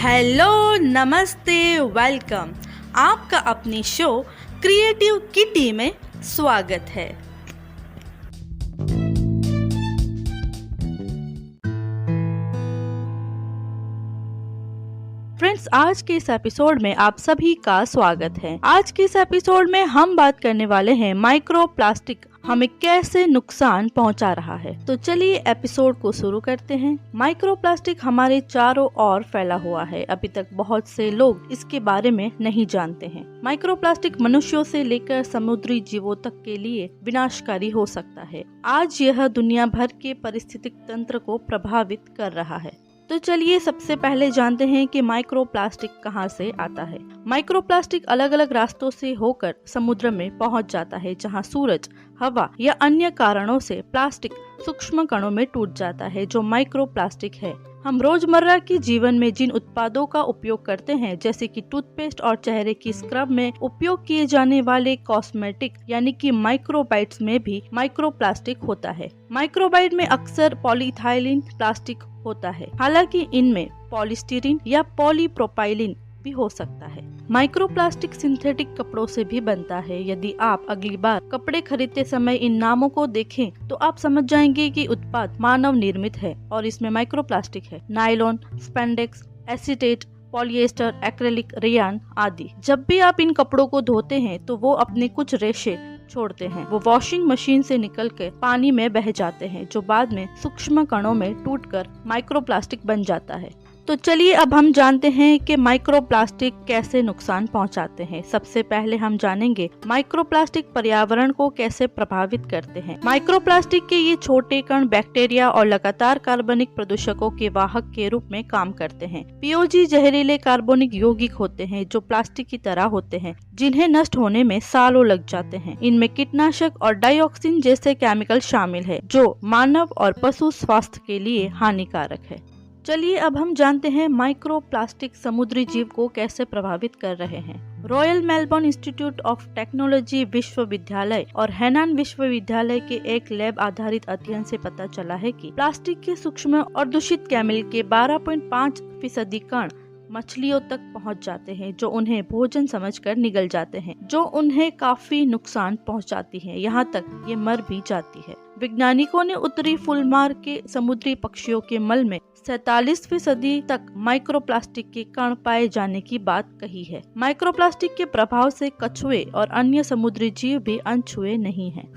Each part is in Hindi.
हेलो, नमस्ते, वेलकम। आपका अपनी शो क्रिएटिव किटी में स्वागत है। फ्रेंड्स, आज के इस एपिसोड में आप सभी का स्वागत है। आज के इस एपिसोड में हम बात करने वाले हैं माइक्रो प्लास्टिक हमें कैसे नुकसान पहुंचा रहा है। तो चलिए एपिसोड को शुरू करते हैं। माइक्रो प्लास्टिक हमारे चारों ओर फैला हुआ है। अभी तक बहुत से लोग इसके बारे में नहीं जानते हैं। माइक्रो प्लास्टिक मनुष्यों से लेकर समुद्री जीवों तक के लिए विनाशकारी हो सकता है। आज यह दुनिया भर के पारिस्थितिक तंत्र को प्रभावित कर रहा है। तो चलिए सबसे पहले जानते हैं कि माइक्रो प्लास्टिक कहाँ से आता है। माइक्रो प्लास्टिक अलग अलग रास्तों से होकर समुद्र में पहुँच जाता है, जहाँ सूरज, हवा या अन्य कारणों से प्लास्टिक सूक्ष्म कणों में टूट जाता है, जो माइक्रो प्लास्टिक है। हम रोजमर्रा के जीवन में जिन उत्पादों का उपयोग करते हैं, जैसे कि टूथपेस्ट और चेहरे की स्क्रब में उपयोग किए जाने वाले कॉस्मेटिक यानी कि माइक्रोबाइट्स में भी माइक्रो प्लास्टिक होता है। माइक्रोबाइट में अक्सर पॉलीइथाइलिन प्लास्टिक होता है, हालांकि इनमें पॉलीस्टीरीन या पॉलीप्रोपाइलिन भी हो सकता है। माइक्रो प्लास्टिक सिंथेटिक कपड़ों से भी बनता है। यदि आप अगली बार कपड़े खरीदते समय इन नामों को देखें तो आप समझ जाएंगे कि उत्पाद मानव निर्मित है और इसमें माइक्रो प्लास्टिक है। Nylon, spandex, acetate, polyester, acrylic, rayon आदि। जब भी आप इन कपड़ों को धोते हैं तो वो अपने कुछ रेशे छोड़ते हैं। वो वॉशिंग मशीन से निकल के पानी में बह जाते हैं, जो बाद में सूक्ष्म कणों में टूटकर माइक्रो प्लास्टिक बन जाता है। तो चलिए अब हम जानते हैं कि माइक्रो प्लास्टिक कैसे नुकसान पहुंचाते हैं। सबसे पहले हम जानेंगे माइक्रो प्लास्टिक पर्यावरण को कैसे प्रभावित करते हैं। माइक्रो प्लास्टिक के ये छोटे कण बैक्टीरिया और लगातार कार्बनिक प्रदूषकों के वाहक के रूप में काम करते हैं। पीओजी जहरीले कार्बनिक यौगिक होते हैं जो प्लास्टिक की तरह होते हैं, जिन्हें नष्ट होने में सालों लग जाते हैं। इनमें कीटनाशक और डाइऑक्सिन जैसे केमिकल शामिल है, जो मानव और पशु स्वास्थ्य के लिए हानिकारक है। चलिए अब हम जानते हैं माइक्रो प्लास्टिक समुद्री जीव को कैसे प्रभावित कर रहे हैं। Royal Melbourne institute of technology विश्वविद्यालय और हेनान विश्वविद्यालय के एक लैब आधारित अध्ययन से पता चला है कि प्लास्टिक के सूक्ष्म और दूषित केमिकल के 12.5% कण मछलियों तक पहुंच जाते हैं, जो उन्हें भोजन समझकर निगल जाते हैं, जो उन्हें काफी नुकसान पहुंचाती है। यहाँ तक ये मर भी जाती है। वैज्ञानिकों ने उत्तरी फुलमार के समुद्री पक्षियों के मल में 47% तक माइक्रोप्लास्टिक के कण पाए जाने की बात कही है। माइक्रोप्लास्टिक के प्रभाव से कछुए और अन्य समुद्री जीव भी अनछुए नहीं हैं।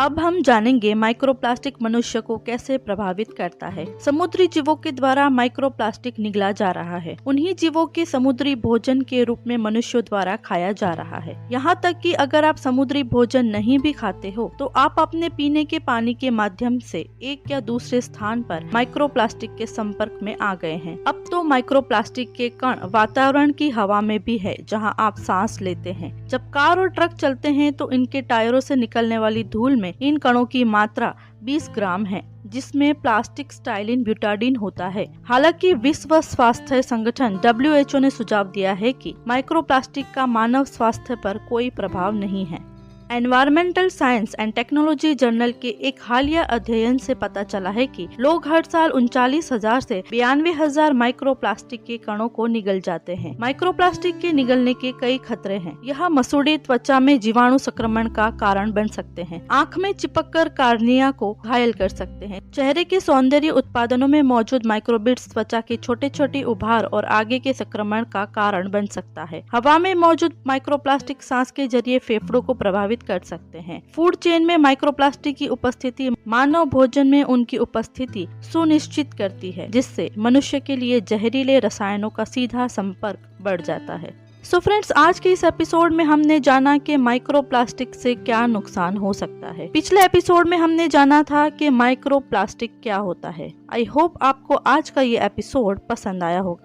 अब हम जानेंगे माइक्रोप्लास्टिक मनुष्य को कैसे प्रभावित करता है। समुद्री जीवों के द्वारा माइक्रोप्लास्टिक निगला जा रहा है। उन्हीं जीवों के समुद्री भोजन के रूप में मनुष्यों द्वारा खाया जा रहा है। यहाँ तक कि अगर आप समुद्री भोजन नहीं भी खाते हो तो आप अपने पीने के पानी के माध्यम से एक या दूसरे स्थान पर माइक्रोप्लास्टिक के संपर्क में आ गए हैं। अब तो माइक्रोप्लास्टिक के कण वातावरण की हवा में भी है, जहाँ आप सांस लेते हैं। जब कार और ट्रक चलते हैं तो इनके टायरों से निकलने वाली धूल में इन कणों की मात्रा 20 ग्राम है, जिसमें प्लास्टिक स्टाइलिन ब्यूटाडीन होता है। हालांकि विश्व स्वास्थ्य संगठन WHO ने सुझाव दिया है कि माइक्रोप्लास्टिक का मानव स्वास्थ्य पर कोई प्रभाव नहीं है। Environmental science and technology journal के एक हालिया अध्ययन से पता चला है कि लोग हर साल 39,000 से 92,000 माइक्रोप्लास्टिक के कणों को निगल जाते हैं। माइक्रोप्लास्टिक के निगलने के कई खतरे हैं। यह मसूड़े त्वचा में जीवाणु संक्रमण का कारण बन सकते हैं, आँख में चिपककर कार्निया को घायल कर सकते हैं। चेहरे के सौंदर्य उत्पादनों में मौजूद माइक्रोबिट्स त्वचा के छोटे छोटे उभार और आगे के संक्रमण का कारण बन सकता है। हवा में मौजूद माइक्रोप्लास्टिक सांस के जरिए फेफड़ों को प्रभावित कर सकते हैं। फूड चेन में माइक्रोप्लास्टिक की उपस्थिति मानव भोजन में उनकी उपस्थिति सुनिश्चित करती है, जिससे मनुष्य के लिए जहरीले रसायनों का सीधा संपर्क बढ़ जाता है। सो फ्रेंड्स, आज के इस एपिसोड में हमने जाना कि माइक्रोप्लास्टिक से क्या नुकसान हो सकता है। पिछले एपिसोड में हमने जाना था कि माइक्रोप्लास्टिक क्या होता है। आई होप आपको आज का ये एपिसोड पसंद आया होगा।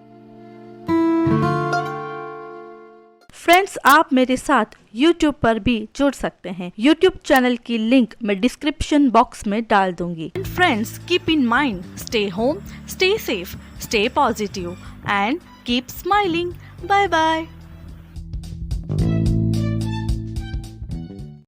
फ्रेंड्स, आप मेरे साथ YouTube पर भी जुड़ सकते हैं। YouTube चैनल की लिंक मैं डिस्क्रिप्शन बॉक्स में डाल दूंगी। Friends, keep in mind, stay home, stay safe, stay positive and keep smiling. Bye bye.